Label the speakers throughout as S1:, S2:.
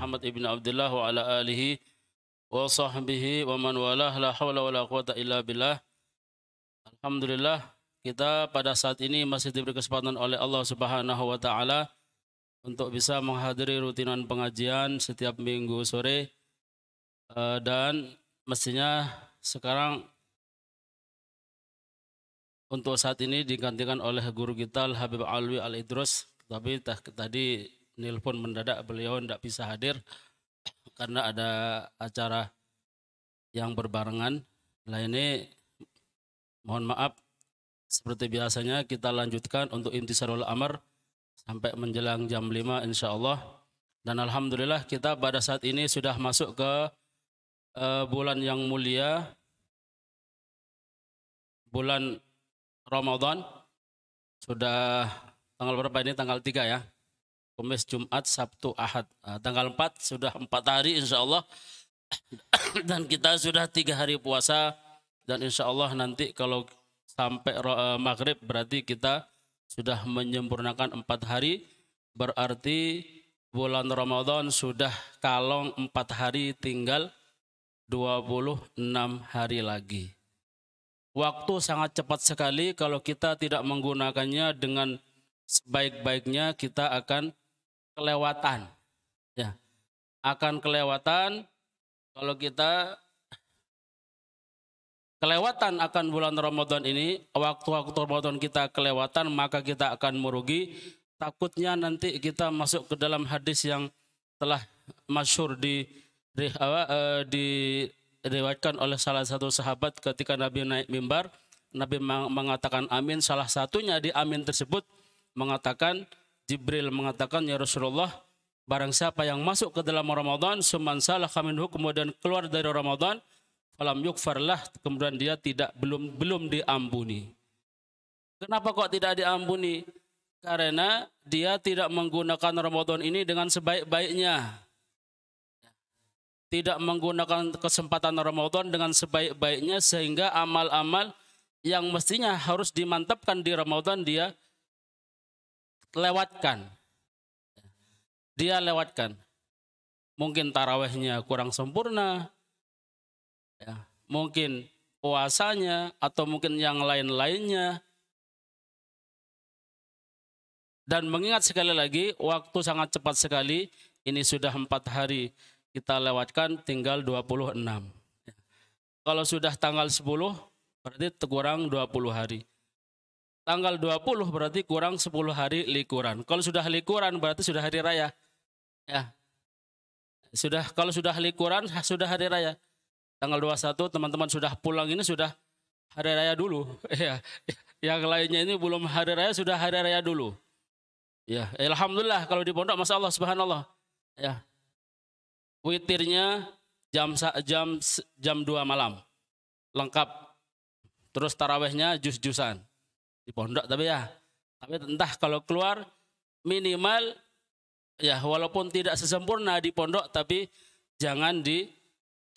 S1: Muhammad ibn Abdullah wa ala alihi wa sahbihi wa man walah la hawla wa la quwata illa billah. Alhamdulillah kita pada saat ini masih diberi kesempatan oleh Allah Subhanahu wa taala untuk bisa menghadiri rutinan pengajian setiap minggu sore dan mestinya sekarang untuk saat ini digantikan oleh guru kita Al Habib Alwi Al Idrus, tapi tadi nelpon mendadak beliau tidak bisa hadir karena ada acara yang berbarengan. Nah ini mohon maaf, seperti biasanya kita lanjutkan untuk Intisarul Amr sampai menjelang jam 5 insya Allah. Dan Alhamdulillah kita pada saat ini sudah masuk ke bulan yang mulia, bulan Ramadan. Sudah tanggal berapa ini? Tanggal 3 ya. Kamis, Jumat, Sabtu, Ahad. Tanggal 4 sudah 4 hari insya Allah. Dan kita sudah 3 hari puasa. Dan insya Allah nanti kalau sampai maghrib berarti kita sudah menyempurnakan 4 hari. Berarti bulan Ramadan sudah kalong 4 hari, tinggal 26 hari lagi. Waktu sangat cepat sekali, kalau kita tidak menggunakannya dengan sebaik-baiknya kita akan kelewatan. Ya, akan kelewatan. Kalau kita kelewatan akan bulan Ramadan ini, waktu-waktu Ramadan kita kelewatan, maka kita akan merugi. Takutnya nanti kita masuk ke dalam hadis yang telah masyhur diriwayatkan oleh salah satu sahabat ketika Nabi naik mimbar, Nabi mengatakan amin. Salah satunya di amin tersebut mengatakan, Jibril mengatakan, ya Rasulullah, barang siapa yang masuk ke dalam Ramadan, suman salah kaminhu, kemudian keluar dari Ramadan, falam yukfarlah, kemudian dia belum diampuni. Kenapa kok tidak diampuni? Karena dia tidak menggunakan Ramadan ini dengan sebaik-baiknya. Tidak menggunakan kesempatan Ramadan dengan sebaik-baiknya, sehingga amal-amal yang mestinya harus dimantapkan di Ramadan dia lewatkan. Dia lewatkan. Mungkin tarawihnya kurang sempurna, ya, mungkin puasanya, atau mungkin yang lain-lainnya. Dan mengingat sekali lagi, waktu sangat cepat sekali, ini sudah 4 hari kita lewatkan, tinggal 26. Kalau sudah tanggal 10, berarti kurang 20 hari. Tanggal 20 berarti kurang 10 hari likuran. Kalau sudah likuran berarti sudah hari raya. Ya. Kalau sudah likuran, sudah hari raya. Tanggal 21 teman-teman sudah pulang, ini sudah hari raya dulu. Ya. Yang lainnya ini belum hari raya, sudah hari raya dulu. Ya, alhamdulillah kalau di pondok, masya Allah, subhanallah. Ya. Witirnya jam 2 malam. Lengkap. Terus tarawihnya jus-jusan. Di pondok tapi ya. Tapi entah kalau keluar minimal ya, walaupun tidak sesempurna di pondok, tapi jangan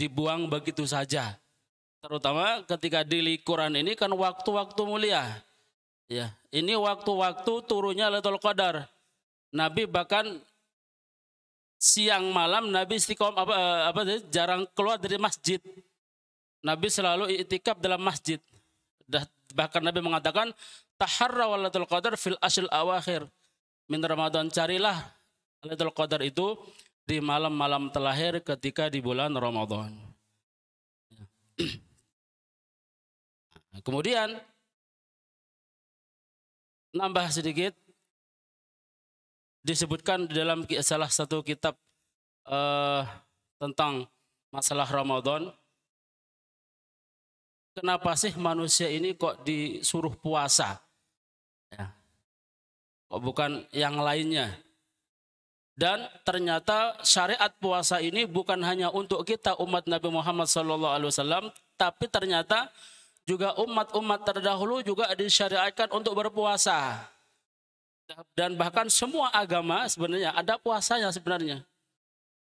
S1: dibuang begitu saja. Terutama ketika di likuran ini kan waktu-waktu mulia. Ya, ini waktu-waktu turunnya Lailatul Qadar. Nabi bahkan siang malam Nabi istiqomah jarang keluar dari masjid. Nabi selalu i'tikaf dalam masjid. Bahkan Nabi mengatakan, taharra Lailatul Qadar fil ashril awakhir min Ramadan. Carilah Lailatul Qadar itu di malam-malam terakhir ketika di bulan Ramadan. Kemudian nambah sedikit, disebutkan di dalam salah satu kitab tentang masalah Ramadan. Kenapa sih manusia ini kok disuruh puasa? Ya. Kok bukan yang lainnya? Dan ternyata syariat puasa ini bukan hanya untuk kita umat Nabi Muhammad SAW, tapi ternyata juga umat-umat terdahulu juga disyariatkan untuk berpuasa. Dan bahkan semua agama sebenarnya ada puasanya sebenarnya.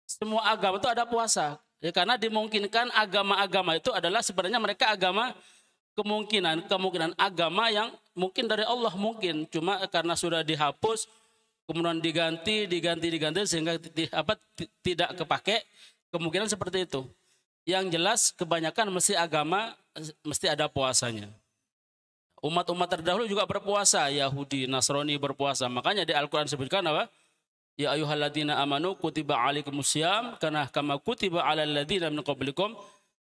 S1: Semua agama itu ada puasa. Ya, karena dimungkinkan agama-agama itu adalah sebenarnya mereka agama kemungkinan agama yang mungkin dari Allah mungkin. Cuma karena sudah dihapus kemudian diganti sehingga tidak kepake, kemungkinan seperti itu. Yang jelas kebanyakan mesti agama mesti ada puasanya. Umat-umat terdahulu juga berpuasa, Yahudi, Nasrani berpuasa. Makanya di Al-Quran sebutkan apa? Ya ayyuhalladzina amanu kutiba alaikumusiyam kama kutiba alal ladzina min qablikum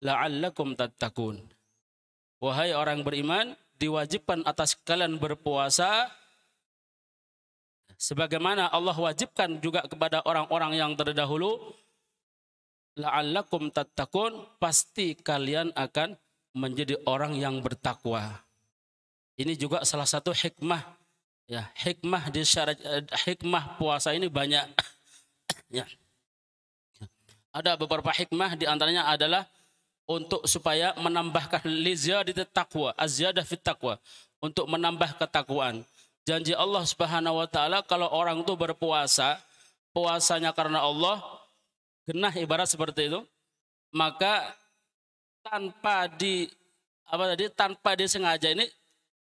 S1: la'allakum tattaqun. Wahai orang beriman, diwajibkan atas kalian berpuasa sebagaimana Allah wajibkan juga kepada orang-orang yang terdahulu. La'allakum tattaqun, pasti kalian akan menjadi orang yang bertakwa. Ini juga salah satu hikmah, ya, hikmah puasa ini banyak. Ya. Ada beberapa hikmah, di antaranya adalah untuk supaya menambahkan liziyadat taqwa, azyadah fit taqwa, untuk menambah ketakwaan. Janji Allah Subhanahu wa taala kalau orang itu berpuasa, puasanya karena Allah, genah ibarat seperti itu, maka tanpa disengaja ini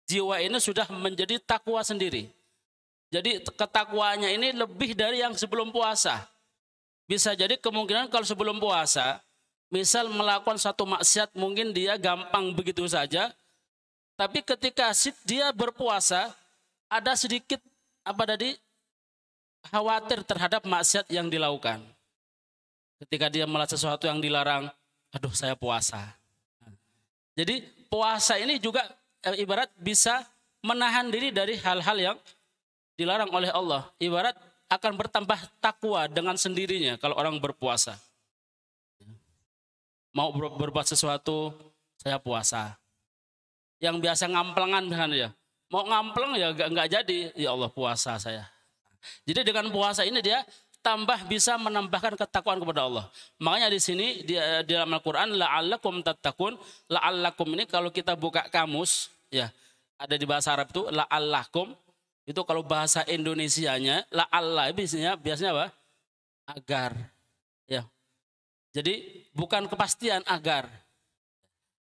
S1: jiwa ini sudah menjadi takwa sendiri. Jadi ketakwaannya ini lebih dari yang sebelum puasa. Bisa jadi kemungkinan kalau sebelum puasa, misal melakukan satu maksiat mungkin dia gampang begitu saja. Tapi ketika dia berpuasa, ada sedikit khawatir terhadap maksiat yang dilakukan. Ketika dia melakukan sesuatu yang dilarang, aduh saya puasa. Jadi puasa ini juga ibarat bisa menahan diri dari hal-hal yang dilarang oleh Allah. Ibarat akan bertambah takwa dengan sendirinya kalau orang berpuasa. Mau berbuat sesuatu, saya puasa. Yang biasa ngamplengan misalnya, mau ngampleng ya nggak jadi, ya Allah puasa saya. Jadi dengan puasa ini dia tambah bisa menambahkan ketakwaan kepada Allah. Makanya di sini di dalam Al-Quran la'allakum tattaqun, la'allakum ini kalau kita buka kamus, ya ada di bahasa Arab itu la'allakum, itu kalau bahasa Indonesianya la'alla biasanya apa? Agar. Ya. Jadi bukan kepastian, agar.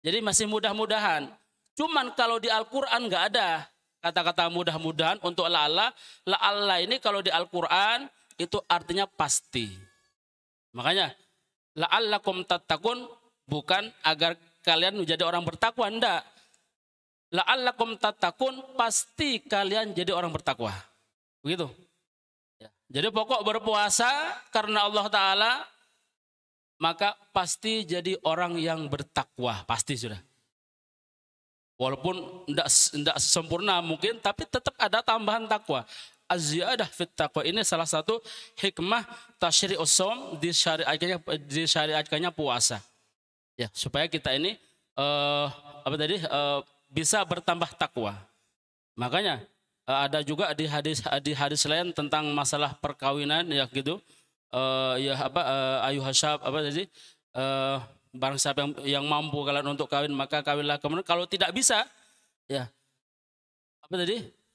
S1: Jadi masih mudah-mudahan. Cuman kalau di Al-Quran nggak ada kata-kata mudah-mudahan untuk la'alla. La'alla ini kalau di Al-Quran itu artinya pasti. Makanya la'allakum tattaqun bukan agar kalian menjadi orang bertakwa, enggak. La'allakum tattaqun pasti kalian jadi orang bertakwa. Begitu. Ya. Jadi pokok berpuasa karena Allah Ta'ala, maka pasti jadi orang yang bertakwa, pasti sudah. Walaupun enggak sempurna mungkin, tapi tetap ada tambahan takwa. Az-ziyadah fit taqwa ini salah satu hikmah tasyri'us shaum, disyariatkannya puasa. Ya, supaya kita ini bisa bertambah takwa. Makanya ada juga di hadis lain tentang masalah perkawinan ya gitu. Barang siapa yang mampu kalian untuk kawin maka kawinlah. Kemudian kalau tidak bisa ya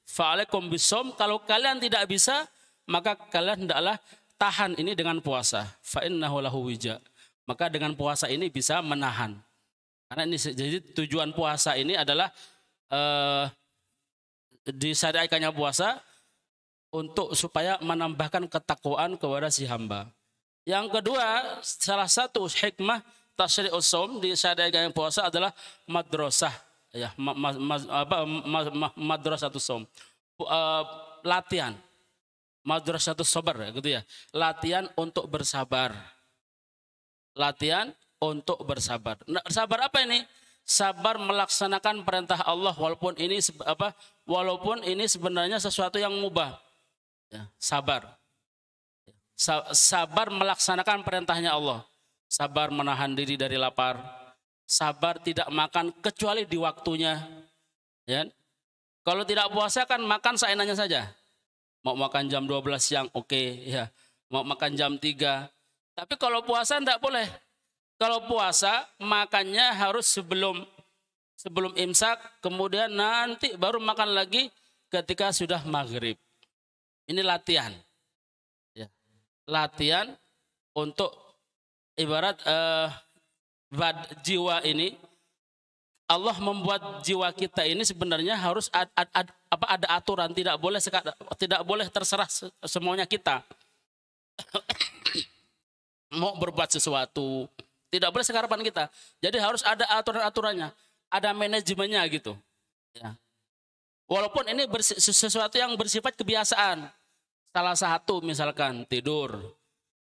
S1: fa'alaikum bisom, kalau kalian tidak bisa maka kalian hendaklah tahan ini dengan puasa. Fa'innahu lahu wija. Maka dengan puasa ini bisa menahan. Karena ini jadi tujuan puasa ini adalah disyariatkannya puasa untuk supaya menambahkan ketakwaan kepada si hamba. Yang kedua, salah satu hikmah tasyri'us shaum disyariatkannya puasa adalah madrasah. Ya, madrasatus shaum. Latihan. Madrasatus sabar gitu ya. Latihan untuk bersabar. Latihan untuk bersabar. Nah, sabar apa ini? Sabar melaksanakan perintah Allah walaupun ini sebenarnya sesuatu yang mubah. Ya, sabar. Sabar melaksanakan perintahnya Allah. Sabar menahan diri dari lapar. Sabar tidak makan kecuali di waktunya. Ya. Kalau tidak puasa kan makan seenaknya saja. Mau makan jam 12 siang oke, ya. Mau makan jam 3. Tapi kalau puasa tidak boleh. Kalau puasa makannya harus sebelum imsak, kemudian nanti baru makan lagi ketika sudah maghrib. Ini latihan. Ya. Latihan untuk ibarat jiwa ini Allah membuat jiwa kita ini sebenarnya harus ada aturan, tidak boleh terserah semuanya kita. Mau berbuat sesuatu, tidak boleh sekarapan kita. Jadi harus ada aturan-aturannya, ada manajemennya gitu. Ya. Walaupun ini sesuatu yang bersifat kebiasaan. Salah satu misalkan tidur.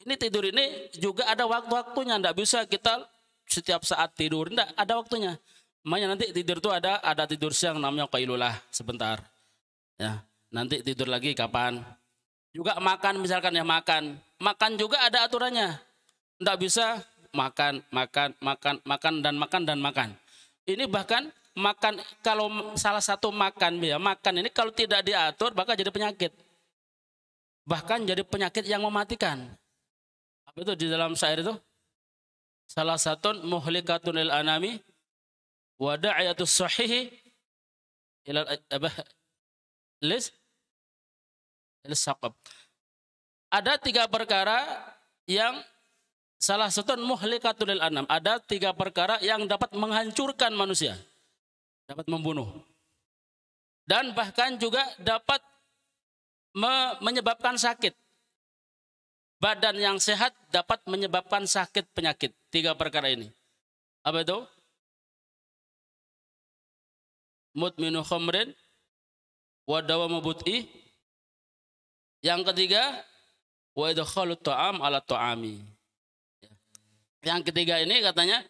S1: Ini tidur ini juga ada waktu-waktunya, enggak bisa kita setiap saat tidur, enggak, ada waktunya. Makanya nanti tidur itu ada tidur siang namanya qailulah sebentar. Ya, nanti tidur lagi kapan? Juga makan misalkan ya makan. Makan juga ada aturannya. Enggak bisa makan. Ini bahkan makan, kalau salah satu makan ya, makan ini kalau tidak diatur bakal jadi penyakit. Bahkan jadi penyakit yang mematikan. Apa itu di dalam syair itu? Salah satu muhlikatun lil anami wa da'iyatus sahihi ila saqab. Ada 3 perkara yang salah satu muhlikatul lil anam. Ada 3 perkara yang dapat menghancurkan manusia. Dapat membunuh. Dan bahkan juga dapat menyebabkan sakit. Badan yang sehat dapat menyebabkan sakit penyakit. 3 perkara ini. Apa itu? Mudminu khamrin wa dawamu but'i. Yang ketiga, wa idkhalut ta'am ala ta'ami. Yang ketiga ini katanya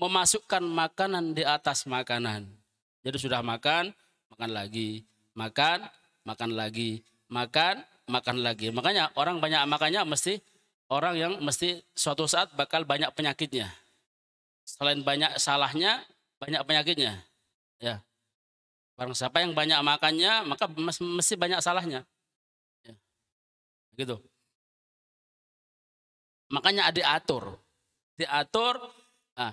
S1: memasukkan makanan di atas makanan. Jadi sudah makan, makan lagi, makan lagi, makan lagi. Makanya orang banyak makannya mesti orang yang mesti suatu saat bakal banyak penyakitnya. Selain banyak salahnya, banyak penyakitnya. Ya. Barang siapa yang banyak makannya, maka mesti banyak salahnya. Ya. Gitu. Makanya diatur. Nah,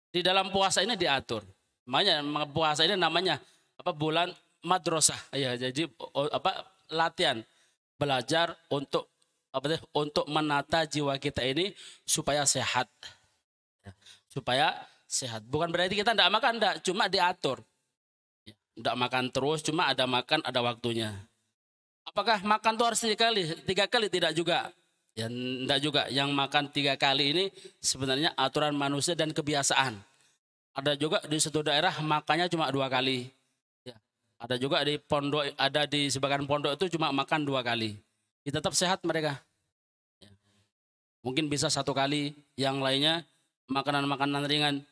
S1: di dalam puasa ini diatur. Makanya puasa ini namanya bulan madrasah. Ya, jadi latihan, belajar untuk untuk menata jiwa kita ini supaya sehat. Ya, supaya sehat. Bukan berarti kita tidak makan, enggak, cuma diatur. Tidak makan terus, cuma ada makan, ada waktunya. Apakah makan itu harus 3 kali? 3 kali tidak juga. Ya enggak juga. Yang makan 3 kali ini sebenarnya aturan manusia dan kebiasaan. Ada juga di satu daerah makannya cuma 2 kali. Ya. Ada juga di pondok, ada di sebagian pondok itu cuma makan 2 kali. Ya, tetap sehat mereka. Ya. Mungkin bisa 1 kali, yang lainnya makanan-makanan ringan.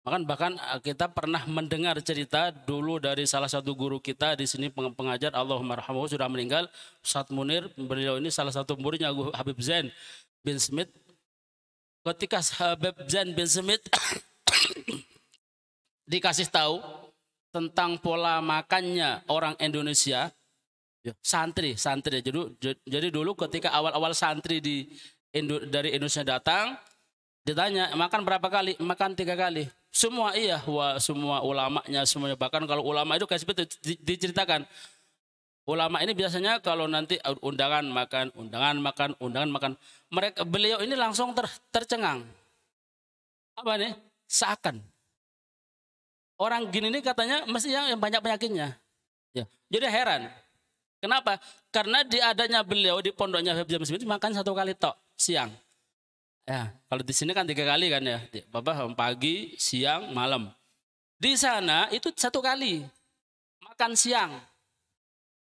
S1: Bahkan kita pernah mendengar cerita dulu dari salah satu guru kita di sini, pengajar, Allahumarhamuhu, sudah meninggal, Ustadz Munir. Beliau ini salah satu muridnya Habib Zain bin Smith. Ketika Habib Zain bin Smith dikasih tahu tentang pola makannya orang Indonesia, santri. Jadi dulu ketika awal-awal santri dari Indonesia datang, ditanya makan berapa kali? Makan 3 kali. Semua iya, semua ulamanya semuanya. Bahkan kalau ulama itu kayak seperti diceritakan. Ulama ini biasanya kalau nanti undangan makan. Beliau ini langsung tercengang. Apa nih? Seakan. Orang gini nih katanya mesti yang banyak penyakitnya. Ya. Jadi heran. Kenapa? Karena di adanya beliau di pondoknya Habib Zain bin Smith makan 1 kali tok siang. Ya, kalau di sini kan 3 kali kan ya, pagi, siang, malam. Di sana itu 1 kali makan siang.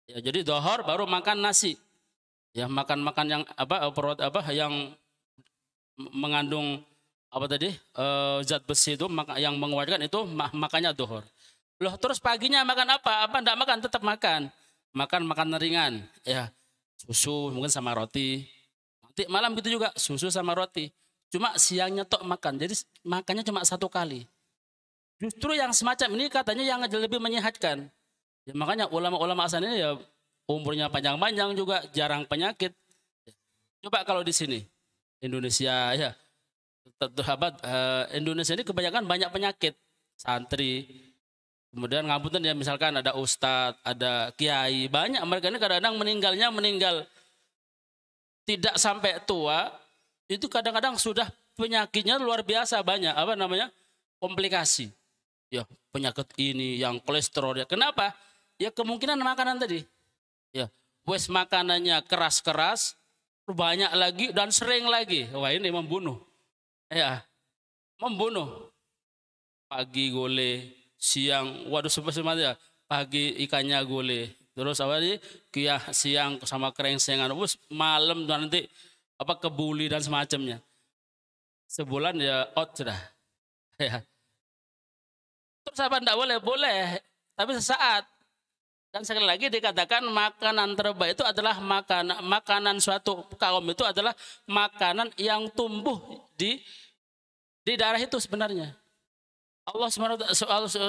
S1: Ya, jadi dohor baru makan nasi. Ya, makan yang yang mengandung zat besi itu yang menguatkan itu makannya dohor. Loh, terus paginya makan apa? Enggak makan, tetap makan. Makan ringan, ya. Susu mungkin sama roti. Nanti malam gitu juga, susu sama roti. Cuma siangnya tok makan. Jadi makannya cuma 1 kali. Justru yang semacam ini katanya yang lebih menyehatkan. Ya, makanya ulama-ulama asal ini ya umurnya panjang-panjang juga, jarang penyakit. Coba kalau di sini Indonesia ya, Indonesia ini kebanyakan banyak penyakit. Santri, kemudian ngapunten ya, misalkan ada ustadz, ada kiai, banyak mereka ini kadang-kadang meninggal tidak sampai tua, itu kadang-kadang sudah penyakitnya luar biasa banyak, komplikasi. ya penyakit ini, yang kolesterol. Ya. Kenapa? Ya kemungkinan makanan tadi. Ya, wes makanannya keras-keras, banyak lagi dan sering lagi. Wah ini membunuh. Ya, membunuh. Pagi gole, siang, waduh semuanya. Pagi ikannya gole, terus apa nih? Siang sama kerengsengan, terus malam nanti apa kebuli dan semacamnya. Sebulan ya out sudah. Ya. Terus apa enggak boleh? Boleh, tapi sesaat. Dan sekali lagi dikatakan makanan terbaik itu adalah makanan suatu kaum itu adalah makanan yang tumbuh di daerah itu sebenarnya. Allah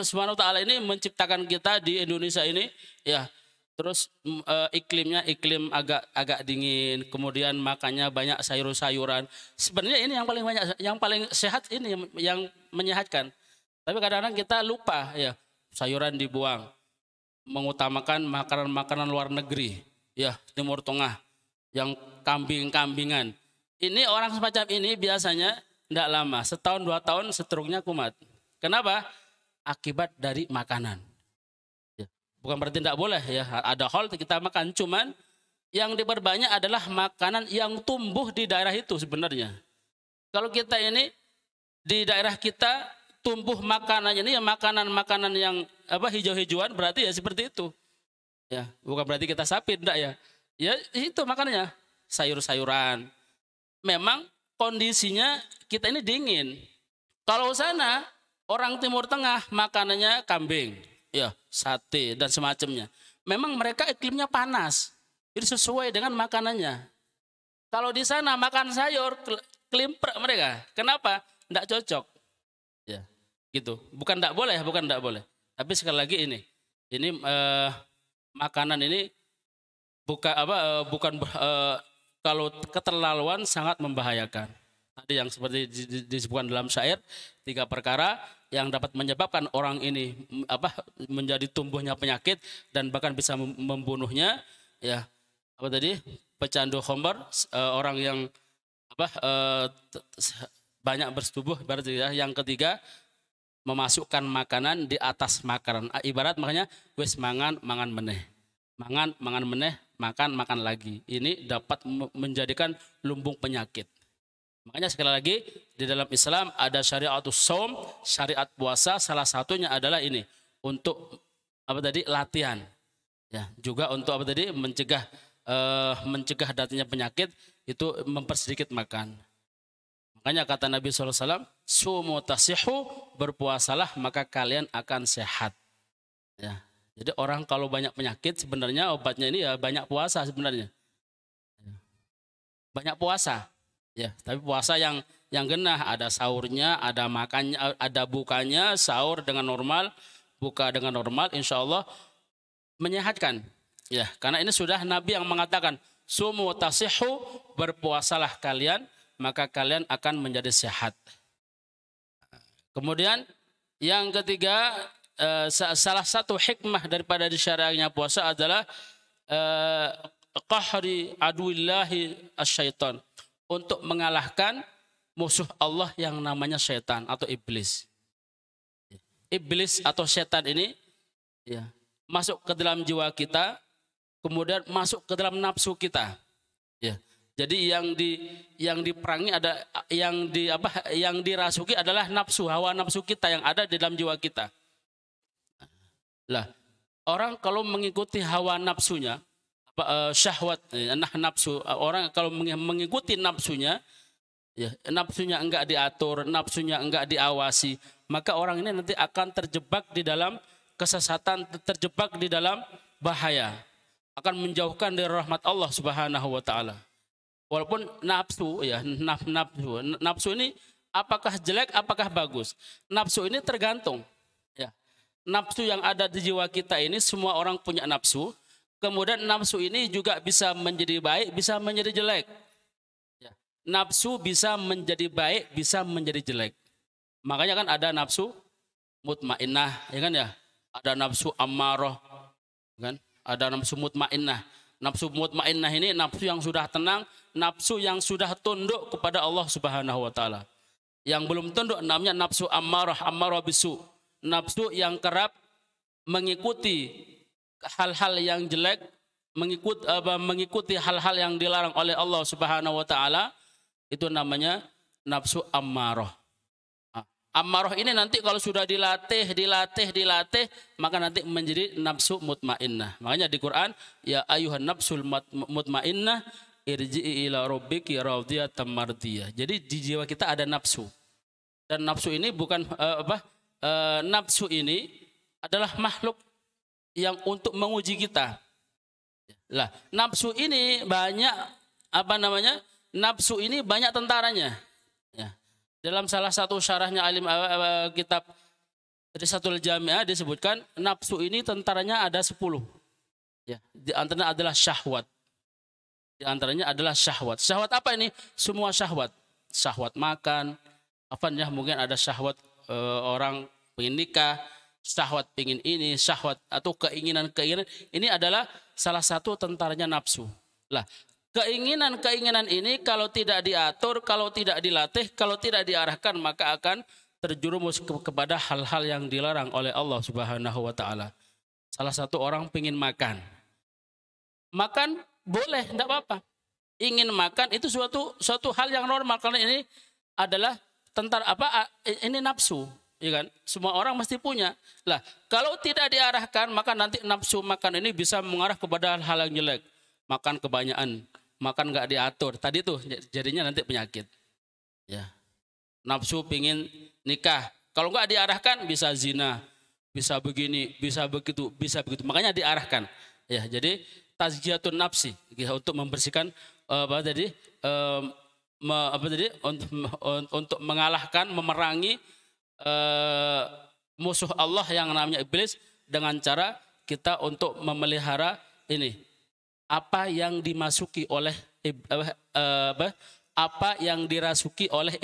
S1: Subhanahu wa taala ini menciptakan kita di Indonesia ini ya. Terus iklimnya iklim agak dingin, kemudian makannya banyak sayur-sayuran. Sebenarnya ini yang paling banyak, yang paling sehat ini yang menyehatkan. Tapi kadang-kadang kita lupa ya, sayuran dibuang, mengutamakan makanan-makanan luar negeri, ya Timur Tengah, yang kambing-kambingan. Ini orang semacam ini biasanya tidak lama, setahun 2 tahun seterusnya kumat. Kenapa? Akibat dari makanan. Ya, bukan berarti tidak boleh ya, ada hal kita makan, cuman yang diperbanyak adalah makanan yang tumbuh di daerah itu sebenarnya. Kalau kita ini di daerah kita tumbuh makanannya ini ya makanan-makanan yang apa hijau-hijauan, berarti ya seperti itu. Ya, bukan berarti kita sapi enggak ya. Ya itu makanannya sayur-sayuran. Memang kondisinya kita ini dingin. Kalau sana orang Timur Tengah makanannya kambing, ya sate dan semacamnya. Memang mereka iklimnya panas. Jadi sesuai dengan makanannya. Kalau di sana makan sayur kelimprek mereka. Kenapa? Enggak cocok. Ya, gitu. Bukan enggak boleh, bukan enggak boleh. Tapi sekali lagi ini makanan ini bukan kalau keterlaluan sangat membahayakan. Tadi yang seperti disebutkan dalam syair, 3 perkara yang dapat menyebabkan orang ini menjadi tumbuhnya penyakit dan bahkan bisa membunuhnya. Ya, apa tadi? Pecandu khamr, orang yang banyak bersetubuh berarti ya. Yang ketiga, memasukkan makanan di atas makanan. Ibarat makanya wis mangan meneh. Mangan meneh, makan lagi. Ini dapat menjadikan lumbung penyakit. Makanya sekali lagi di dalam Islam ada syariatus shaum, syariat puasa, salah satunya adalah ini untuk latihan. Ya, juga untuk mencegah datangnya penyakit itu mempersedikit makan. Makanya kata Nabi SAW, sumu tasihu, berpuasalah maka kalian akan sehat. Ya. Jadi orang kalau banyak penyakit sebenarnya obatnya ini ya banyak puasa sebenarnya. Banyak puasa. Ya, tapi puasa yang genah, ada sahurnya, ada makannya, ada bukanya, sahur dengan normal, buka dengan normal, insya Allah menyehatkan. Ya, karena ini sudah Nabi yang mengatakan, sumu tasihu, berpuasalah kalian, maka kalian akan menjadi sehat. Kemudian yang ketiga, salah satu hikmah daripada disyariatnya puasa adalah qahri aduillahi asyaitan, untuk mengalahkan musuh Allah yang namanya syaitan atau iblis. Iblis atau syaitan ini ya, masuk ke dalam jiwa kita, kemudian masuk ke dalam nafsu kita. Ya. Jadi yang diperangi ada yang dirasuki adalah nafsu, hawa nafsu kita yang ada di dalam jiwa kita. Lah, orang kalau mengikuti hawa nafsunya, syahwat, nafsu, orang kalau mengikuti nafsunya, ya, nafsunya enggak diatur, nafsunya enggak diawasi, maka orang ini nanti akan terjebak di dalam kesesatan, terjebak di dalam bahaya, akan menjauhkan dari rahmat Allah Subhanahu wa taala. Walaupun nafsu ya, nafsu ini apakah jelek, apakah bagus? Nafsu ini tergantung. Ya. Nafsu yang ada di jiwa kita ini, semua orang punya nafsu. Kemudian nafsu ini juga bisa menjadi baik, bisa menjadi jelek. Ya. Nafsu bisa menjadi baik, bisa menjadi jelek. Makanya kan ada nafsu mutmainnah, ya kan ya? Ada nafsu ammarah, kan? Ada nafsu mutmainnah. Nafsu mutmainnah ini nafsu yang sudah tenang, nafsu yang sudah tunduk kepada Allah Subhanahu wa taala. Yang belum tunduk namanya nafsu ammarah bisu. nafsu yang kerap mengikuti hal-hal yang jelek, mengikuti hal-hal yang dilarang oleh Allah Subhanahu wa taala, itu namanya nafsu ammarah. Ammarah ini nanti kalau sudah dilatih, maka nanti menjadi nafsu mutmainnah. Makanya di Quran, ya ayuhan nafsul mutmainnah irji'i ila rabbiki radiyatan mardiyah. Jadi di jiwa kita ada nafsu. Dan nafsu ini bukan nafsu ini adalah makhluk yang untuk menguji kita. Lah, nafsu ini banyak nafsu ini banyak tentaranya. Ya. Dalam salah satu syarahnya alim kitab Risatul Jami'ah disebutkan nafsu ini tentaranya ada 10. Ya, di antaranya adalah syahwat. Di antaranya adalah syahwat. Syahwat apa ini? Semua syahwat. Syahwat makan, mungkin ada syahwat orang ingin nikah, syahwat ingin ini, syahwat atau keinginan-keinginan. Ini adalah salah satu tentaranya nafsu. Lah, keinginan-keinginan ini kalau tidak diatur, kalau tidak dilatih, kalau tidak diarahkan, maka akan terjerumus kepada hal-hal yang dilarang oleh Allah Subhanahu wa taala. Salah satu orang ingin makan. Makan boleh, tidak apa-apa. Ingin makan itu suatu hal yang normal karena ini adalah ini nafsu, ya kan? Semua orang mesti punya. Lah, kalau tidak diarahkan, maka nanti nafsu makan ini bisa mengarah kepada hal yang jelek. Makan kebanyakan, makan nggak diatur. Tadi tuh jadinya nanti penyakit. Ya. Nafsu pingin nikah. Kalau nggak diarahkan bisa zina, bisa begini, bisa begitu, bisa begitu. Makanya diarahkan. Ya, jadi tazkiyatun nafsi ya, untuk membersihkan untuk mengalahkan, memerangi musuh Allah yang namanya iblis dengan cara kita untuk memelihara ini apa yang dimasuki oleh apa yang dirasuki oleh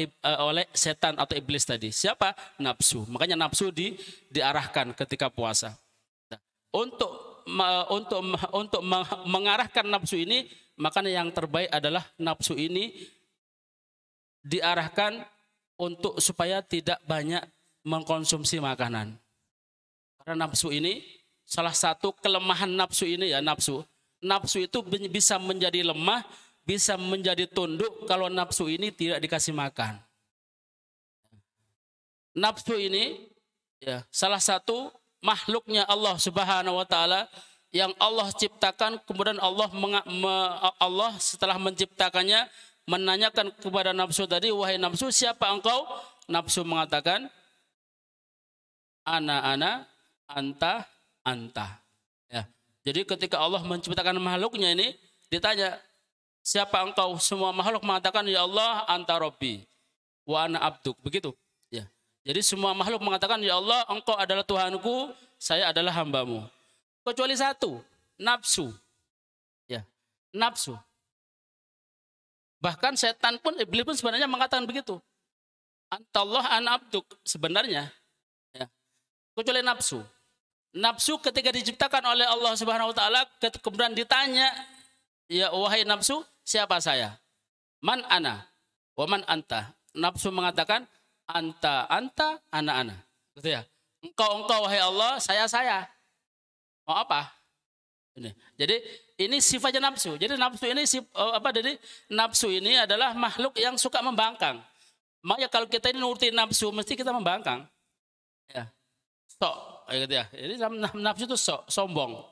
S1: setan atau iblis tadi. Siapa? Nafsu. Makanya nafsu diarahkan ketika puasa. Nah, untuk mengarahkan nafsu ini, makanya yang terbaik adalah nafsu ini diarahkan untuk supaya tidak banyak mengkonsumsi makanan. Karena nafsu ini salah satu kelemahan nafsu ini ya, nafsu itu bisa menjadi lemah, bisa menjadi tunduk kalau nafsu ini tidak dikasih makan. Nafsu ini ya salah satu makhluknya Allah Subhanahu wa taala yang Allah ciptakan, kemudian Allah setelah menciptakannya menanyakan kepada nafsu tadi, wahai nafsu, siapa engkau? Nafsu mengatakan, ana, anta. Ya. Jadi ketika Allah menciptakan makhluknya ini, ditanya, siapa engkau? Semua makhluk mengatakan, ya Allah, anta Rabbi, wa ana abduk. Begitu. Ya. Jadi semua makhluk mengatakan, ya Allah, engkau adalah Tuhanku, saya adalah hambamu. Kecuali satu, nafsu. Ya, nafsu. Bahkan setan pun, iblis pun sebenarnya mengatakan begitu. Antallah ana abduk, sebenarnya. Ya. Kecuali nafsu. Nafsu ketika diciptakan oleh Allah Subhanahu wa taala, kemudian ditanya, ya wahai nafsu, siapa saya? Man ana, wa man anta. Nafsu mengatakan, anta, ana. Gitu ya. Engkau wahai Allah, saya. Mau apa? Ini. Jadi ini sifatnya nafsu. Jadi nafsu ini Jadi nafsu ini adalah makhluk yang suka membangkang. Makanya kalau kita ini nurutin nafsu, mesti kita membangkang. Ya. Sok, gitu ya. Jadi nafsu itu sombong.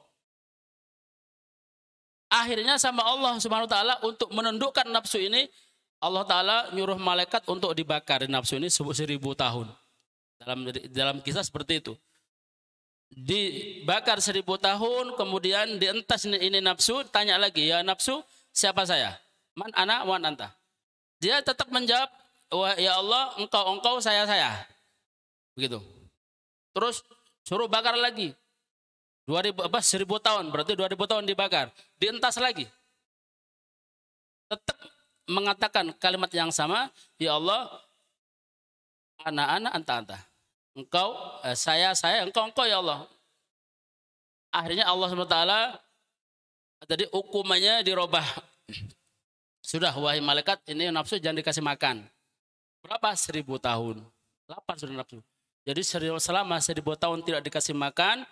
S1: Akhirnya sama Allah Subhanahu wa taala untuk menundukkan nafsu ini, Allah taala nyuruh malaikat untuk dibakar nafsu ini 1000 tahun. Dalam kisah seperti itu. Dibakar 1000 tahun, kemudian dientas ini nafsu, tanya lagi, ya nafsu, siapa saya? Man ana wan anta. Dia tetap menjawab, wah ya Allah, engkau saya. Begitu. Terus suruh bakar lagi. 1000 tahun, berarti 2000 tahun dibakar. Dientas lagi. Tetap mengatakan kalimat yang sama, ya Allah, ana anta. Engkau, saya, engkau ya Allah. Akhirnya Allah SWT, jadi hukumannya dirubah. Sudah, wahai malaikat, ini nafsu jangan dikasih makan. Berapa? 1000 tahun. Lapar sudah nafsu. Jadi selama 1.000 tahun tidak dikasih makan,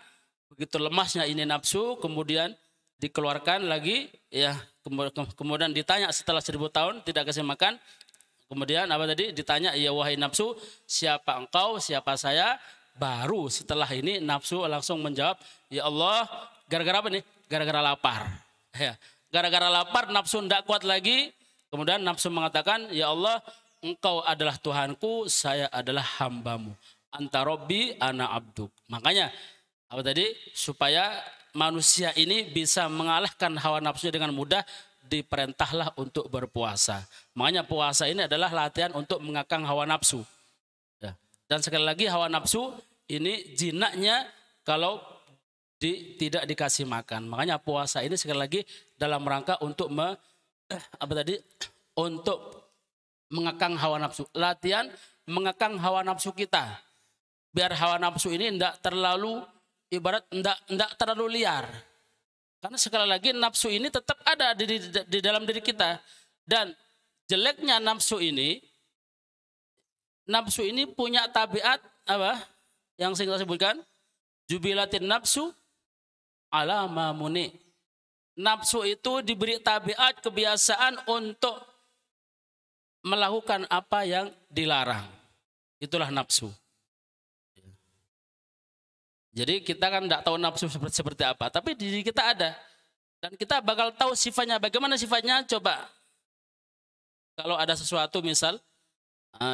S1: begitu lemasnya ini nafsu, kemudian dikeluarkan lagi, ya kemudian ditanya setelah 1.000 tahun tidak kasih makan, kemudian apa tadi ditanya, ya wahai nafsu, siapa engkau, siapa saya? Baru setelah ini nafsu langsung menjawab, ya Allah, gara-gara apa nih? Gara-gara lapar. Ya, gara-gara lapar nafsu tidak kuat lagi, kemudian nafsu mengatakan, ya Allah, engkau adalah Tuhanku, saya adalah hambamu. Anta Robbi, ana abduk. Makanya apa tadi? Supaya manusia ini bisa mengalahkan hawa nafsunya dengan mudah, diperintahlah untuk berpuasa. Makanya puasa ini adalah latihan untuk mengekang hawa nafsu. Ya. Dan sekali lagi hawa nafsu ini jinaknya kalau tidak dikasih makan. Makanya puasa ini sekali lagi dalam rangka untuk untuk mengekang hawa nafsu. Latihan mengekang hawa nafsu kita. Biar hawa nafsu ini tidak terlalu ibarat tidak terlalu liar. Karena sekali lagi nafsu ini tetap ada di dalam diri kita. Dan jeleknya nafsu ini punya tabiat apa? Yang saya sebutkan, jubilatin nafsu ala mamuni. Nafsu itu diberi tabiat kebiasaan untuk melakukan apa yang dilarang. Itulah nafsu. Jadi kita kan tidak tahu nafsu seperti apa, tapi di diri kita ada. Dan kita bakal tahu sifatnya. Bagaimana sifatnya? Coba. Kalau ada sesuatu misal,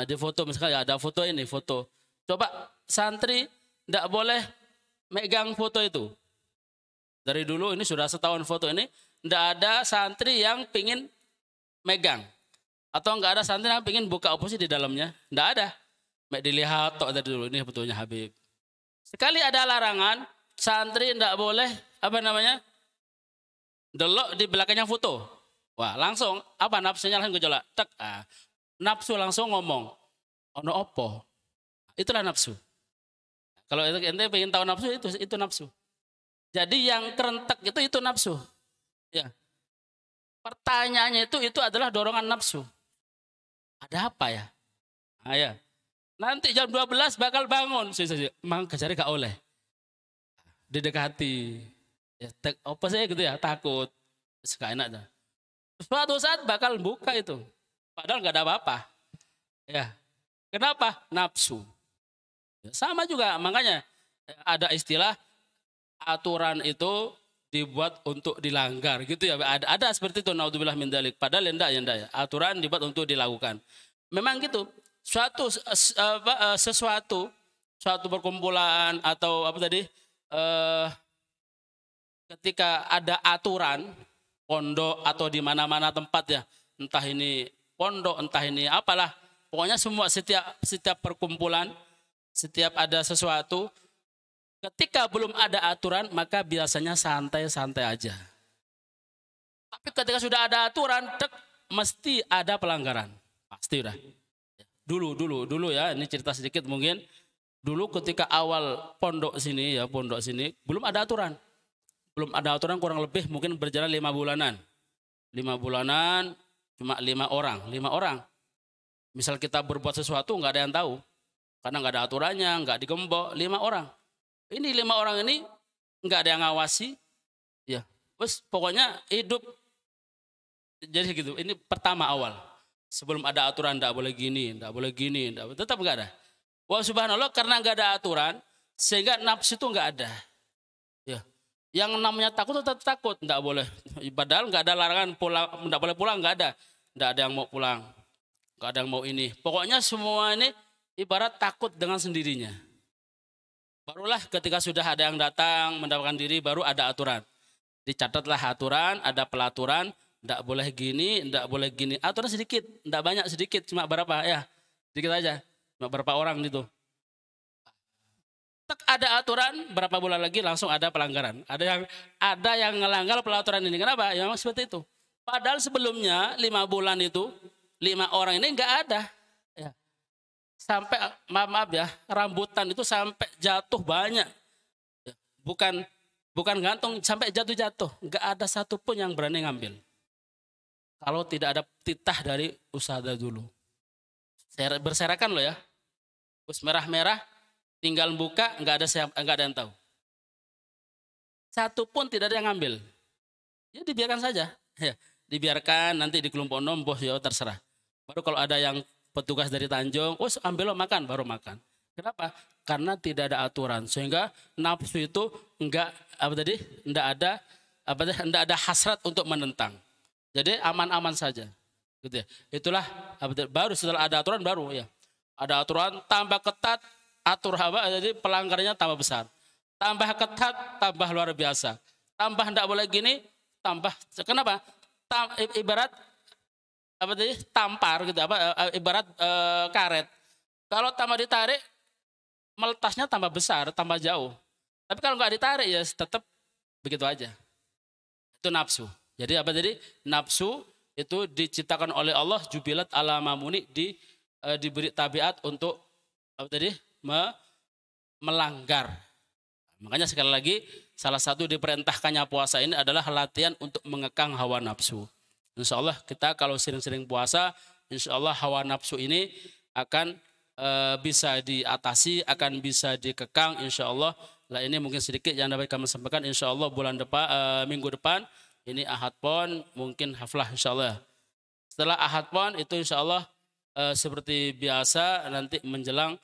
S1: di foto misalkan ya ada foto ini, foto. Coba santri tidak boleh megang foto itu. Dari dulu ini sudah setahun foto ini, tidak ada santri yang pingin megang. Atau nggak ada santri yang pingin buka oposisi di dalamnya. Tidak ada. Dilihat dari dulu, ini fotonya Habib. Sekali ada larangan, santri tidak boleh delok di belakangnya foto. Wah, langsung apa nafsunya langsung gejolak. Tek, nafsu langsung ngomong, ono opo. Itulah nafsu. Kalau ente pengen tahu nafsu itu nafsu. Jadi yang kerentek itu nafsu. Ya. Pertanyaannya itu adalah dorongan nafsu. Ada apa ya? Ya. Nanti jam 12 bakal bangun. Mang kejar gak oleh. Didekati. Ya, apa sih gitu ya, takut. Gak enak dah. Suatu saat bakal buka itu. Padahal gak ada apa-apa. Ya. Kenapa? Nafsu. Ya, sama juga, makanya ada istilah aturan itu dibuat untuk dilanggar gitu ya. Ada seperti itu, naudzubillah min dzalik. Padahal enggak ya. Aturan dibuat untuk dilakukan. Memang gitu. Suatu perkumpulan atau ketika ada aturan pondok atau di mana-mana tempat ya, entah ini pondok entah ini apalah, pokoknya semua setiap perkumpulan, setiap ada sesuatu, ketika belum ada aturan maka biasanya santai-santai aja. Tapi ketika sudah ada aturan, mesti ada pelanggaran, pasti udah. Dulu ya, ini cerita sedikit mungkin. Dulu ketika awal pondok sini belum ada aturan. Belum ada aturan, kurang lebih mungkin berjalan 5 bulanan. 5 bulanan cuma 5 orang. Misal kita berbuat sesuatu nggak ada yang tahu. Karena nggak ada aturannya, nggak digembok, 5 orang. Ini 5 orang ini nggak ada yang ngawasi. Ya, terus pokoknya hidup jadi gitu. Ini pertama awal. Sebelum ada aturan, tidak boleh gini, tetap nggak ada. Wah subhanallah, karena nggak ada aturan, sehingga nafsu itu nggak ada. Ya, yang namanya takut tetap takut, tidak boleh. Padahal nggak ada larangan pulang, tidak boleh pulang, nggak ada yang mau pulang, nggak ada yang mau ini. Pokoknya semua ini ibarat takut dengan sendirinya. Barulah ketika sudah ada yang datang mendapatkan diri, baru ada aturan. Dicatatlah aturan, ada pelaturan. Tidak boleh gini, tidak boleh gini. Aturan sedikit, tidak banyak, sedikit. Cuma berapa ya? Sedikit aja. Cuma berapa orang gitu. Ada aturan, berapa bulan lagi langsung ada pelanggaran. Ada yang ngelanggar pelaturan ini. Kenapa? Ya memang seperti itu. Padahal sebelumnya 5 bulan itu, 5 orang ini nggak ada. Ya. Sampai, maaf ya, rambutan itu sampai jatuh banyak. Ya. Bukan gantung, sampai jatuh-jatuh. Nggak ada satupun yang berani ngambil. Kalau tidak ada titah dari usaha dulu. Berserakan loh ya. Terus merah-merah, Tinggal buka, nggak ada yang tahu. Satu pun tidak ada yang ngambil. Ya dibiarkan saja. Ya, dibiarkan nanti di kelompok nombor ya terserah. Baru kalau ada yang petugas dari Tanjung, oh ambil lo makan, baru makan. Kenapa? Karena tidak ada aturan sehingga nafsu itu enggak enggak ada hasrat untuk menentang. Jadi aman-aman saja. Gitu ya. Itulah baru setelah ada aturan baru ya. Ada aturan tambah ketat, jadi pelanggarannya tambah besar. Tambah ketat, tambah luar biasa. Tambah enggak boleh gini, tambah kenapa? Ibarat tampar gitu ibarat karet. Kalau tambah ditarik meletasnya tambah besar, tambah jauh. Tapi kalau nggak ditarik ya tetap begitu aja. Itu nafsu. Jadi nafsu itu diciptakan oleh Allah jubilat ala mamuni diberi tabiat untuk melanggar. Makanya sekali lagi salah satu diperintahkannya puasa ini adalah latihan untuk mengekang hawa nafsu. Insya Allah kita kalau sering-sering puasa, insya Allah hawa nafsu ini akan bisa diatasi, akan bisa dikekang insya Allah. Lah ini mungkin sedikit yang dapat kami sampaikan. Insya Allah minggu depan ini Ahad Pon mungkin haflah insya Allah. Setelah Ahad Pon itu insya Allah seperti biasa nanti menjelang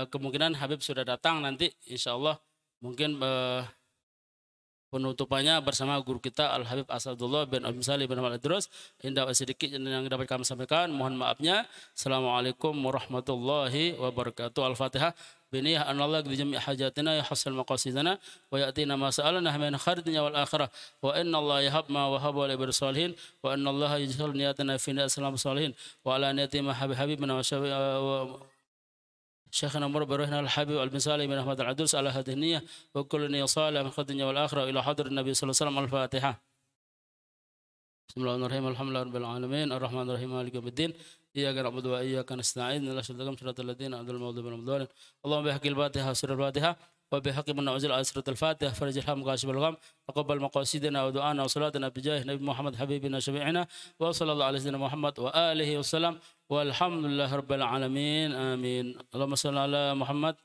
S1: kemungkinan Habib sudah datang nanti insya Allah mungkin penutupannya bersama guru kita Al-Habib Asadullah bin Abdul Salih bin Ahmad Idrus. Indah sedikit yang dapat kami sampaikan. Mohon maafnya. Assalamualaikum warahmatullahi wabarakatuh. Al-Fatihah. Biniyah anallah bi jami' hajatina ya hasal maqasidana wa ya'tina ma sa'alana min khairin dunya wal akhirah wa inna Allah yahab ma wahaba li salihin wa inna Allah yaj'al niyatana fi aslam salihin wa ala niyati ma habibina wa syafi شيخنا مر بروحنا الحبيب المثالي من أحمد العدوس على هذه النية وكل نية صالحة من الدنيا والآخرة إلى حضر النبي صلى الله عليه وسلم. الفاتحة. بسم الله الرحمن الرحيم. الحمد لله رب العالمين الرحمن الرحيم مالك يوم الدين إياك نعبد وإياك نستعين لا شريك لك صراط الذين أنعمت عليهم غير اللهم بحق الفاتحة سر الفاتحة وبحق من نعوذ سورة الفاتحة فرج الهم كاشف الغم تقبل مقاصدنا ودعانا وصلاتنا بجاه نبي محمد حبيبنا شفيعنا وصلى الله على سيدنا محمد وآله وسلم والحمد لله رب العالمين آمين. اللهم صل على محمد